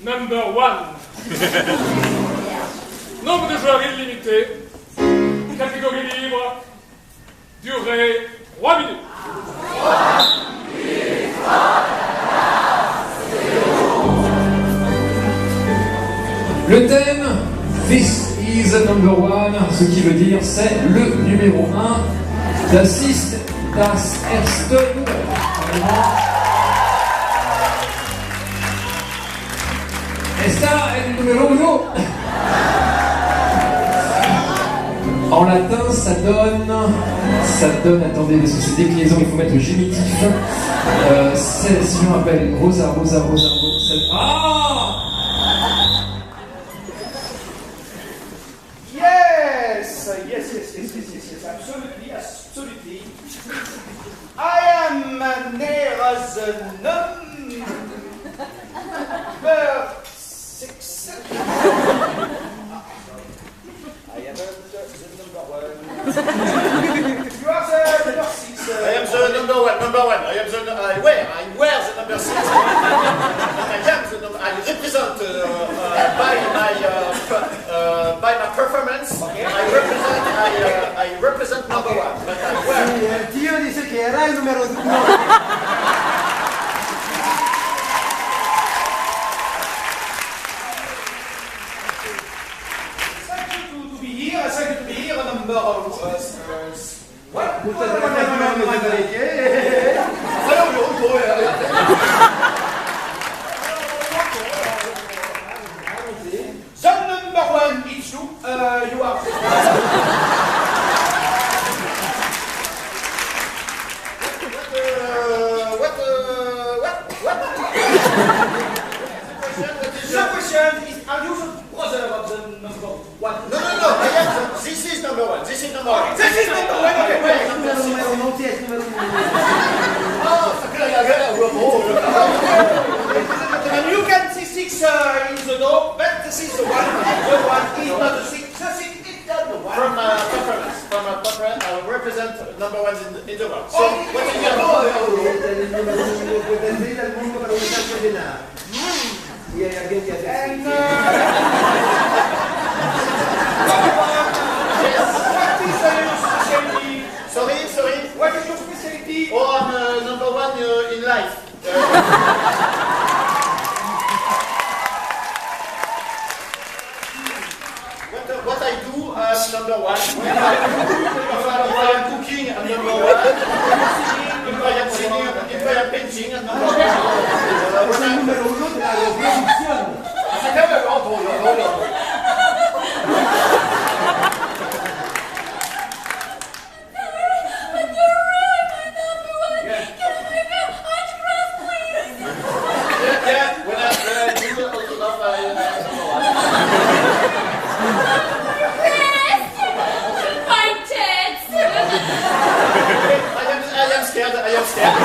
number one. Nombre de joueurs illimité. Catégorie libre. Durée 3 minutes. Le thème, This is the number one, ce qui veut dire c'est le numéro 1. Das ist das erste. Esta est le numéro 1. En latin, ça donne, attendez, parce que c'est déclinaison, il faut mettre le génitif. Si je me rappelle, rosa. Ah! Yes, absolutely. I am near as number 6. I am the number 1. You are the number 6. I am the number 1. I wear the number 6. I represent by my performance. Okay. I represent number 1. But I wear. Il Dio dice che era il numero 2. Number what? The number 1 is you. You are. What? The question is, are you the brother of the number 1? No. This is number 1. This is number 1. Okay, wait. And you can see 6 in the door, but this is the 1. The 1 is not the 6. The 6 is not the 1. From performance, I will represent number 1 in the world. So, what is your Sorry. What is your specialty? Oh, I'm number 1 in life. What I do, I'm number 1. If I am cooking, I'm number 1. If I am singing, if I am painting, I'm number 1. I am scared.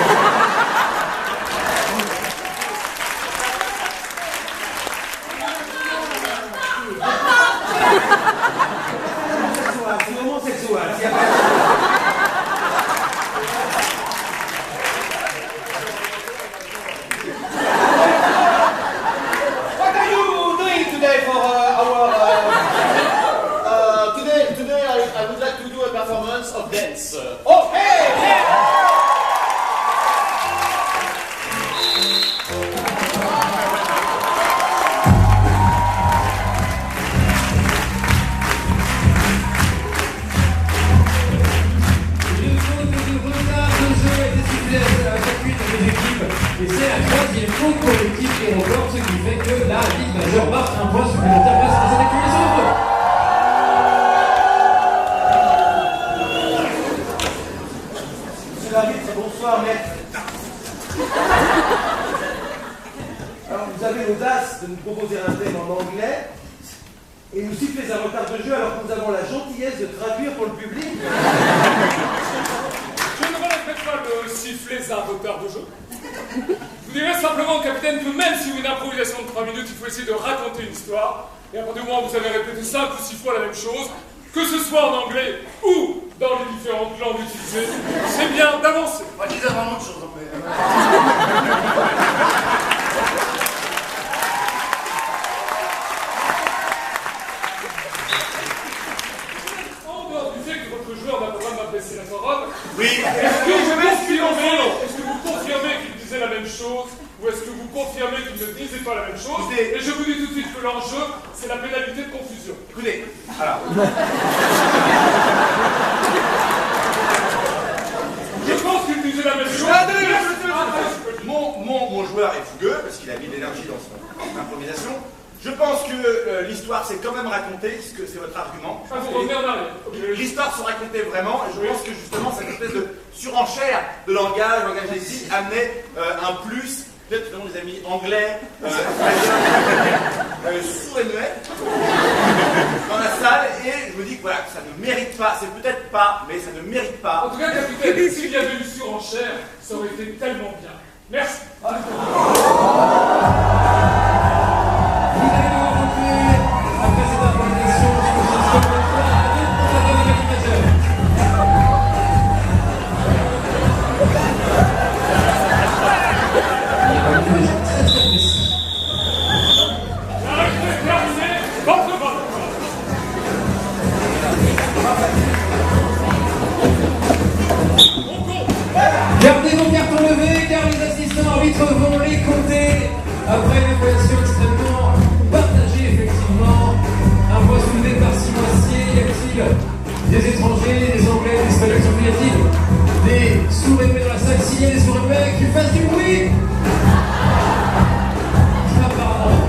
What are you doing today for our... Today I would like to do a performance of dance. Okay! Et c'est la troisième faute pour l'équipe Aéroport, ce qui fait que la Ligue majeure marque un point supplémentaire grâce à cette accumulation de points. Monsieur l'arbitre, bonsoir maître. Alors vous avez l'audace de nous proposer un thème en anglais et nous sifflez un retard de jeu alors que nous avons la gentillesse de traduire pour le public. Je ne relèverai pas le sifflet un retard de jeu. Je vous dirais simplement, capitaine, que même si une improvisation de 3 minutes, il faut essayer de raconter une histoire. Et à partir du moment où vous avez répété 5 ou 6 fois la même chose, que ce soit en anglais ou dans les différentes langues utilisées, c'est bien d'avancer. Moi, je disais vraiment de choses, en fait. chose. Écoutez. Et je vous dis tout de suite que l'enjeu, c'est la pénalité de confusion. Écoutez, alors, Je pense qu'il disait la même chose. mon joueur est fougueux parce qu'il a mis de l'énergie dans son improvisation. Je pense que l'histoire s'est quand même racontée, ce que c'est votre argument. Ah, vous revenez en arrière. L'histoire se racontait vraiment, et je pense que justement cette espèce de surenchère de langage des signes amenait un plus. Peut-être finalement des amis anglais, sourds et muets, dans la salle, et je me dis que voilà, que ça ne mérite pas, c'est peut-être pas, mais ça ne mérite pas. En tout cas, capitaine, s'il y avait eu surenchère, ça aurait été tellement bien. Merci. Vous allez devoir rentrer après cette improvisation sur le système de Gardez vos cartons levés car les assistants arbitres vont les compter après une évaluation extrêmement partagée effectivement. Un point soulevé par Simon Astier. Y a-t-il des étrangers, des anglais, des espagnols, y a-t-il des sourds-épais dans la salle? S'il y a des sourds-épais, qu'ils fassent du bruit. Apparemment.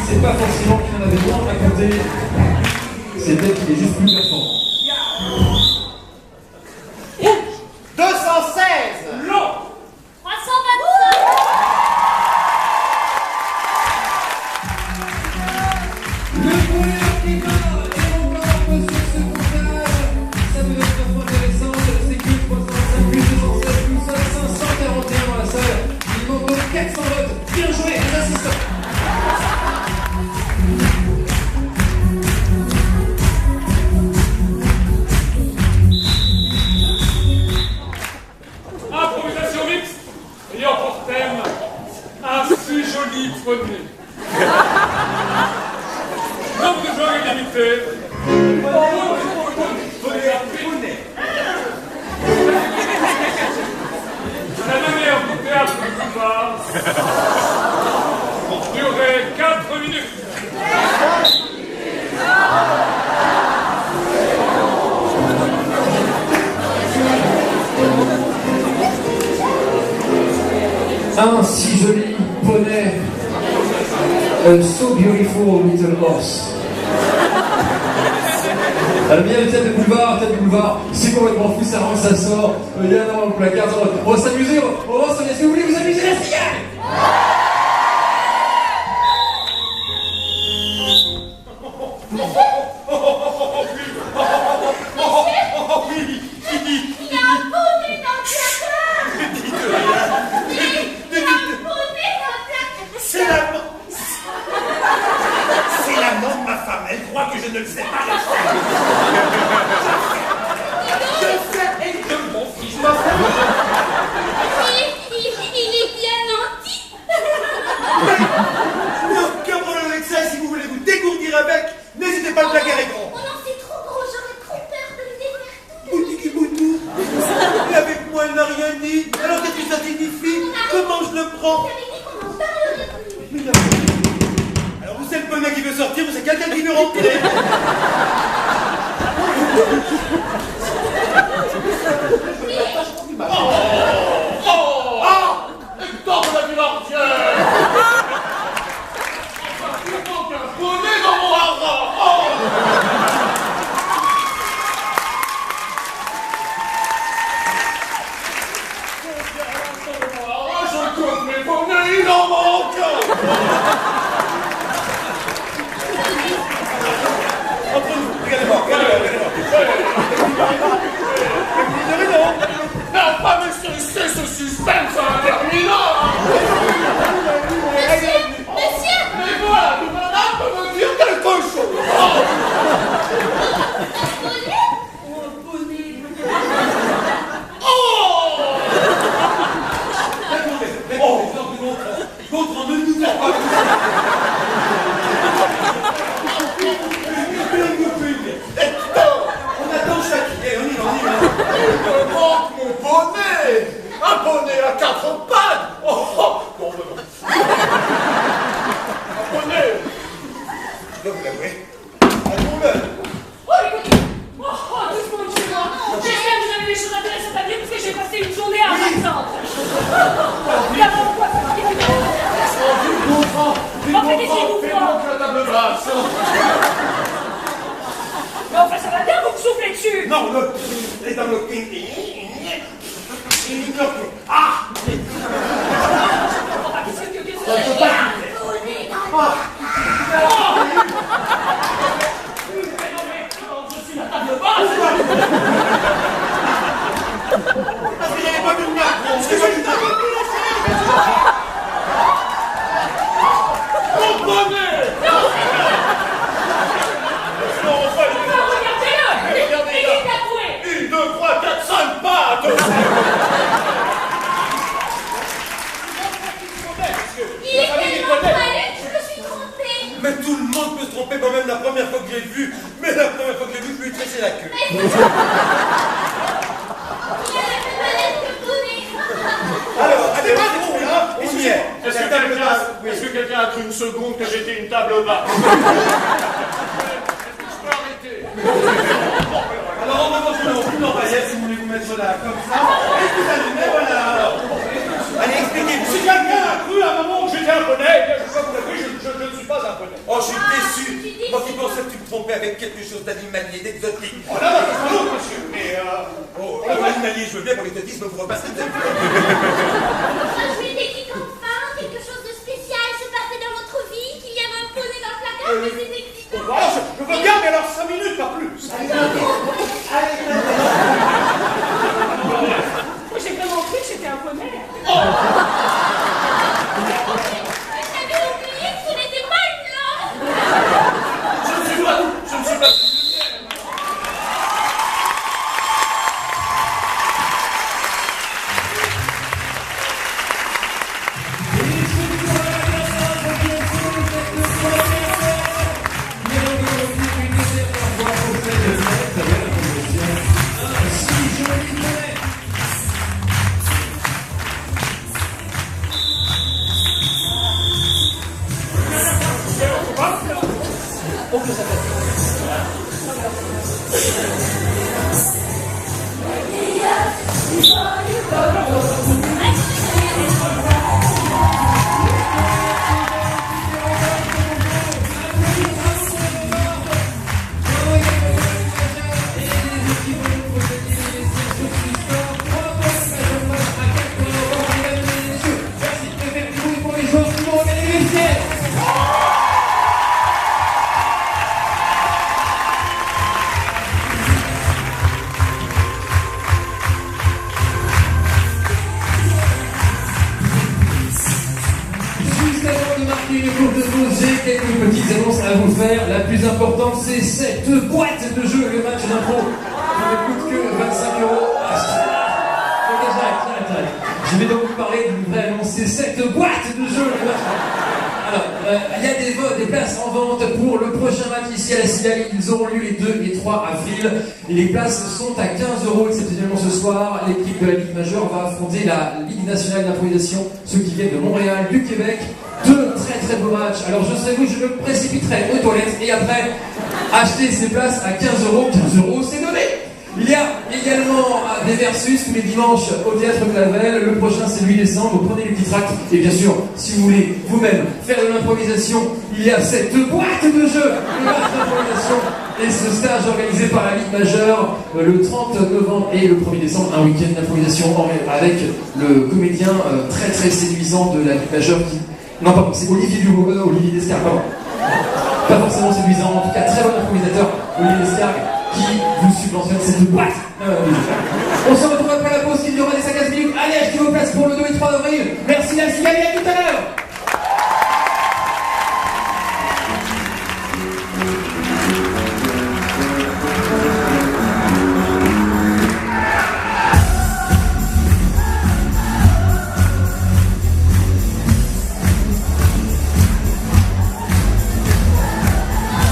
C'est pas forcément qu'il y en avait moins à compter, c'est peut-être qu'il est juste plus performant. 216. Non. 325. Le point qui va et on va un peu sur ce comptage. Ça peut être parfois intéressant, c'est que 325 plus 216 plus 541 dans la salle. Il manque donc 400 votes. Bien joué les assistants. Improvisation mixte ayant pour thème un si joli poney. Nombre de joueurs illimité. La manière du théâtre du boulevard. Durée 4 minutes. Un si joli poney, a so beautiful little horse. Elle vient de tête de boulevard, c'est complètement fou, ça rentre, ça sort, il y a un dans le placard, on va s'amuser, on va s'amuser, si vous voulez vous amuser, la cigale. Il y a un poney dans le placard. Il y a un poney dans le placard. C'est l'amant de ma femme. Elle croit que je ne le sais pas. Je sais et je m'en fiche. Il est bien nanti. Je n'ai aucun problème avec ça. Si vous voulez vous dégourdir avec, n'hésitez pas, le placard est grand. Oh non, c'est trop gros, j'aurais trop peur de le défaire tout. Boutiki Boutou. Et avec moi, elle n'a rien dit. Alors qu'est-ce que ça signifie? Comment je le prends? J'avais dit qu'on en parlerait plus. Alors vous, c'est le poney qui veut sortir, vous, c'est quelqu'un qui veut rentrer. Hector de la Villardière! Il manque un poney dans mon hara! Je compte mes poney. l'autre en ne nous a pas On attend chaque... On y va. Il me manque mon bonnet. Un bonnet à 4 pattes. Oh, non, non. Un bonnet. Je dois vous l'avouer. Avouons-le. Oh, écoutez. Oh, doucement, doucement. J'espère que vous avez des choses intéressantes à dire parce que j'ai passé une journée à Vincent. D'abord, quoi, Fais-moi que la table basse. mais enfin, ça va bien vous me souffler dessus. Non, les tableaux. Ah! Je comprends pas qu'est-ce que c'est là. Je suis la table basse. Parce qu'il n'y avait pas de lumière. C'est quoi du tableau? Mon bonnet. Regardez-le. Regardez Il là. est tatoué. 1, 2, 3, 4, 5 pattes. Il est tellement malin que je me suis trompée. Mais tout le monde peut se tromper, moi-même la première fois que je l'ai vu. Mais la première fois que je l'ai vu, je lui ai tressé la queue. Il est la plus malade que je connais. Alors, allez, c'est bon, là. On y est. Est-ce La table basse. que quelqu'un a cru une seconde que j'étais une table basse? Je peux arrêter. Alors, on va voir une oreillette si vous voulez vous mettre là, comme ça. Et vous allumez, voilà. Allez, expliquez-vous. Si quelqu'un a cru à un moment que j'étais un bonnet, je ne sais pas vous l'avez, je ne suis pas un bonnet. Oh, je suis déçu. Moi qui pensais que tu me trompais avec quelque chose d'animalier, d'exotique. Oh là, là, non, monsieur, mais Oh, l'animalier, je veux bien pour l'exotisme, vous repassez peut-être. Je m'étais dit qu'enfin, quelque chose de spécial se passait dans votre vie, qu'il y avait un poney dans le placard, mais c'est excitant. voilà, je veux bien, mais alors 5 minutes, pas plus. J'ai vraiment cru que j'étais un poney. J'avais oublié que ce n'était pas une langue. Je ne suis pas J'ai quelques petites annonces à vous faire. La plus importante, c'est cette boîte de jeu, le match d'impro. Ça ne coûte que 25 €. Ok, j'arrête. Je vais donc vous parler d'une vraie annonce. C'est cette boîte de jeu, le match. Alors, il y a des places en vente pour le prochain match ici à la Cigale. Ils auront lieu les 2 et 3 avril. Et les places sont à 15 € exceptionnellement ce soir. L'équipe de la Ligue majeure va affronter la Ligue nationale d'improvisation, ceux qui viennent de Montréal, du Québec. 2 très beaux matchs. Alors je serai vous, je me précipiterai aux toilettes et après acheter ces places à 15 €. 15 €, c'est donné. Il y a également des versus tous les dimanches au Théâtre Clavel. Le prochain c'est le 8 décembre. Vous prenez les petits tracts. Et bien sûr, si vous voulez vous-même faire de l'improvisation, il y a cette boîte de jeu, le match d'improvisation et ce stage organisé par la Ligue majeure le 30 novembre et le 1er décembre. Un week-end d'improvisation avec le comédien très séduisant de la Ligue majeure qui... Non, pardon, c'est Olivier Dubois, Olivier Descartes, pardon. Pas forcément séduisant, en tout cas très bon improvisateur, Olivier Descartes, qui vous subventionne cette boîte. On se retrouve après la pause, il y aura des 5 à 10 minutes. Allez, achetez vos places pour le 2 et 3 avril. Merci la Cigale, à tout à l'heure.